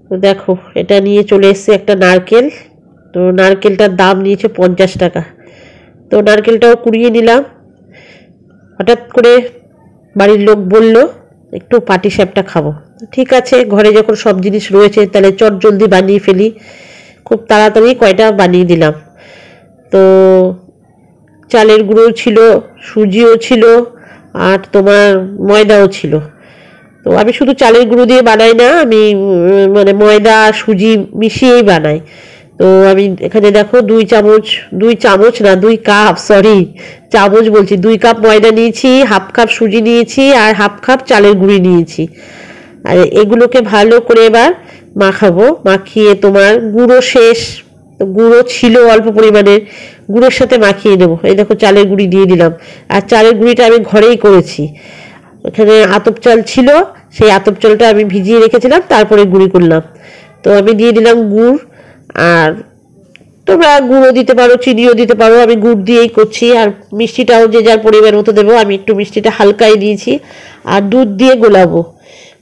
তো দেখো এটা নিয়ে চলে এসেছে একটা নারকেল। তো নারকেলটার দাম নিয়েছে 50 টাকা। তো নারকেলটাও কুড়িয়ে নিলাম। হঠাৎ করে বাড়ির লোক বলল একটু পাটিসাপটা খাবো। ঠিক আছে, ঘরে যখন সব জিনিস রয়েছে তাহলে চট জলদি বানিয়ে ফেলি। খুব তাড়াতাড়ি কয়টা বানিয়ে দিলাম। তো চালের গুঁড়ো ছিল, সুজিও ছিল, আর তোমার ময়দাও ছিল। তো আমি শুধু চালের গুঁড়ো দিয়ে বানাই না, আমি মানে ময়দা সুজি মিশিয়েই বানাই। তো আমি এখানে দেখো 2 কাপ, সরি চামচ বলছি, 2 কাপ ময়দা নিয়েছি, হাফ কাপ সুজি নিয়েছি, আর হাফ কাপ চালের গুঁড়ি নিয়েছি। আর এগুলোকে ভালো করে এবার মাখাবো। মাখিয়ে তোমার গুঁড়ো শেষ, গুঁড়ো ছিল অল্প পরিমাণের, গুঁড়োর সাথে মাখিয়ে নেবো। এই দেখো চালের গুঁড়ি দিয়ে দিলাম। আর চালের গুঁড়িটা আমি ঘরেই করেছি। এখানে আতপ চাল ছিল, সেই আতপ চালটা আমি ভিজিয়ে রেখেছিলাম, তারপরে গুঁড়ি করলাম। তো আমি দিয়ে দিলাম গুড়। আর তোমরা গুঁড়ো দিতে পারো, চিনিও দিতে পারো, আমি গুড় দিয়েই করছি। আর মিষ্টিটাও যে যার পরিমাণ মতো দেবো, আমি একটু মিষ্টিটা হালকাই দিয়েছি। আর দুধ দিয়ে গোলাবো,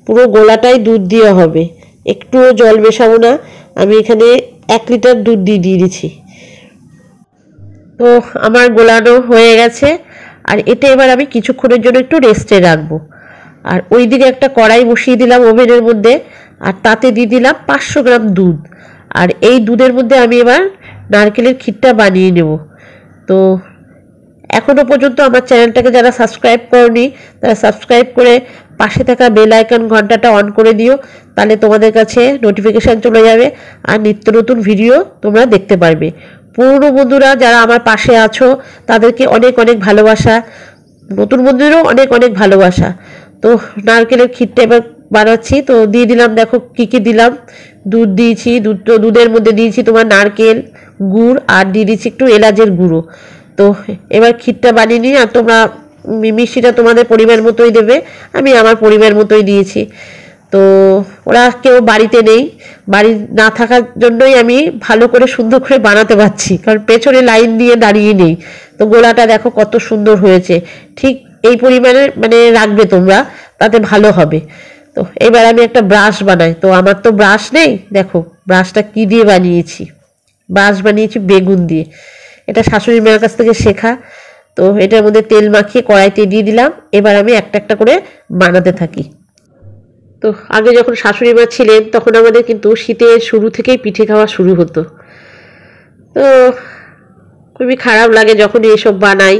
পুরো গোলাটাই দুধ দিয়ে হবে, একটুও জল মেশাবো না। আমি এখানে 1 লিটার দুধ দিয়ে দিয়েছি। তো আমার গোলানো হয়ে গেছে। আর এটা এবার আমি কিছুক্ষণের জন্য একটু রেস্টে রাখবো। আর ওই দিকে একটা কড়াই বসিয়ে দিলাম ওভেনের মধ্যে, আর তাতে দিয়ে দিলাম 500 গ্রাম দুধ। আর এই দুধের মধ্যে আমি এবার নারকেলের ক্ষীরটা বানিয়ে নেব। তো এখনও পর্যন্ত আমার চ্যানেলটাকে যারা সাবস্ক্রাইব করনি তারা সাবস্ক্রাইব করে পাশে থাকা বেল আইকন ঘন্টাটা অন করে দিও, তাহলে তোমাদের কাছে নোটিফিকেশান চলে যাবে আর নিত্য নতুন ভিডিও তোমরা দেখতে পারবে। পুরনো বন্ধুরা যারা আমার পাশে আছো তাদেরকে অনেক অনেক ভালোবাসা, নতুন বন্ধুদেরও অনেক অনেক ভালোবাসা। তো নারকেলের ক্ষীরটা এবার বানাচ্ছি। তো দিয়ে দিলাম, দেখো কী কী দিলাম। দুধ দিয়েছি, দুধের মধ্যে দিয়েছি তোমার নারকেল, গুড়, আর দিয়ে দিয়েছি একটু এলাচের গুঁড়ো। তো এবার ক্ষীরটা বানিয়ে নিই। আর তোমরা মিষ্টিটা তোমাদের পরিমাণ মতোই দেবে, আমি আমার পরিমাণ মতোই দিয়েছি। তো ওরা কেউ বাড়িতে নেই, বাড়ি না থাকার জন্যই আমি ভালো করে সুন্দর করে বানাতে পারছি, কারণ পেছনে লাইন দিয়ে দাঁড়িয়ে নেই। তো গোলাটা দেখো কত সুন্দর হয়েছে। ঠিক এই পরিমাণে মানে রাখবে তোমরা, তাতে ভালো হবে। তো এবার আমি একটা ব্রাশ বানাই। তো আমার তো ব্রাশ নেই, দেখো ব্রাশটা কি দিয়ে বানিয়েছি। ব্রাশ বানিয়েছি বেগুন দিয়ে, এটা শাশুড়ি মায়ের কাছ থেকে শেখা। তো এটার মধ্যে তেল মাখিয়ে কড়াইতে দিয়ে দিলাম। এবার আমি একটা একটা করে বানাতে থাকি। তো আগে যখন শাশুড়ি মা ছিলেন তখন আমাদের কিন্তু শীতের শুরু থেকেই পিঠে খাওয়া শুরু হতো। তো খুবই খারাপ লাগে যখন এসব বানাই।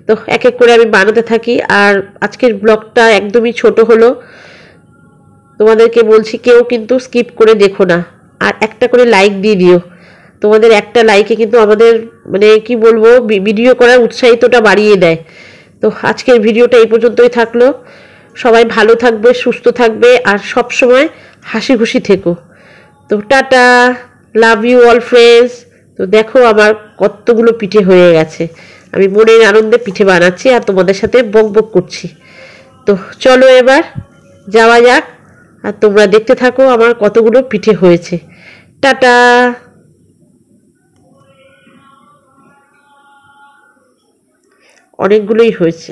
তো এক এক করে আমি বানাতে থাকি। আর আজকের ব্লগটা একদমই ছোট হলো, তোমাদেরকে বলছি কেউ কিন্তু স্কিপ করে দেখো না, আর একটা করে লাইক দিয়ে দিও। তোমাদের একটা লাইকে কিন্তু আমাদের মানে কি বলবো, ভিডিও করার উৎসাহিতটা বাড়িয়ে দেয়। তো আজকের ভিডিওটা এই পর্যন্তই থাকলো। সবাই ভালো থাকবে, সুস্থ থাকবে, আর সব সময় হাসি খুশি থেকো। তো tata, love you all friends. তো দেখো আমার কতগুলো পিঠে হয়ে গেছে, আমি মনের আনন্দে পিঠে বানাচ্ছি আর তোমাদের সাথে বক বক করছি। তো চলো এবার যাওয়া যাক, আর তোমরা দেখতে থাকো আমার কতগুলো পিঠে হয়েছে। টাটা। অনেকগুলোই হয়েছে।